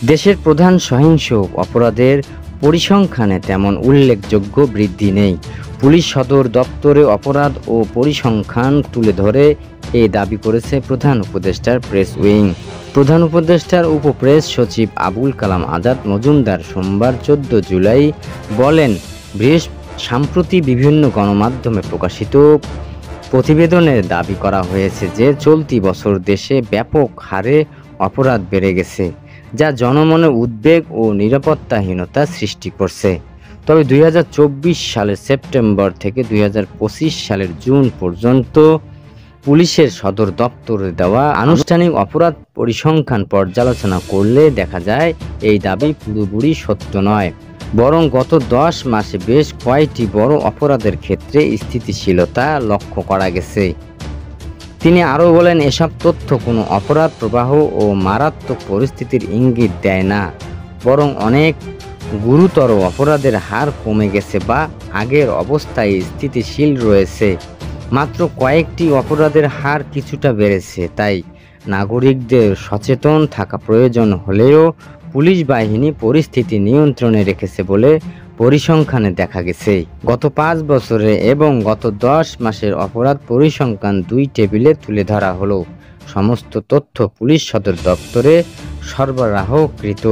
দেশের প্রধান সহিংস অপরাধের পরিসংখ্যানে তেমন উল্লেখযোগ্য বৃদ্ধি নেই। পুলিশ সদর দপ্তরে অপরাধ ও পরিসংখ্যান তুলে ধরে এই দাবি করেছে প্রধান উপদেষ্টার প্রেস উইং। প্রধান উপদেষ্টার উপপ্রেস সচিব আবুল কালাম আজাদ মজুমদার সোমবার 14 জুলাই বলেন, সাম্প্রতি বিভিন্ন গণমাধ্যমে প্রকাশিত প্রতিবেদনে দাবি করা হয়েছে যে চলতি বছর দেশে ব্যাপক হারে অপরাধ বেড়ে গেছে, যা জনমনে উদ্বেগ ও নিরাপত্তাহীনতা সৃষ্টি করছে। তবে 2024 সালের সেপ্টেম্বর থেকে 2025 সালের জুন পর্যন্ত পুলিশের সদর দপ্তরে দেওয়া আনুষ্ঠানিক অপরাধ পরিসংখ্যান পর্যালোচনা করলে দেখা যায় এই দাবি পুরোপুরি সত্য নয়, বরং গত 10 মাসে বেশ কয়েকটি বড় অপরাধের ক্ষেত্রে স্থিতিশীলতা লক্ষ্য করা গেছে। তিনি আরও বলেন, এসব তথ্য কোনো অপরাধ প্রবাহ ও মারাত্মক পরিস্থিতির ইঙ্গিত দেয় না, বরং অনেক গুরুতর অপরাধের হার কমে গেছে বা আগের অবস্থায় স্থিতিশীল রয়েছে। মাত্র কয়েকটি অপরাধের হার কিছুটা বেড়েছে। তাই নাগরিকদের সচেতন থাকা প্রয়োজন হলেও পুলিশ বাহিনী পরিস্থিতি নিয়ন্ত্রণে রেখেছে বলে পরিসংখ্যানে দেখা গেছে। গত 5 বছরে এবং গত 10 মাসের অপরাধ পরিসংখ্যান 2 টেবিলে তুলে ধরা হলো। সমস্ত তথ্য পুলিশ সদর দপ্তরে সরবরাহকৃত।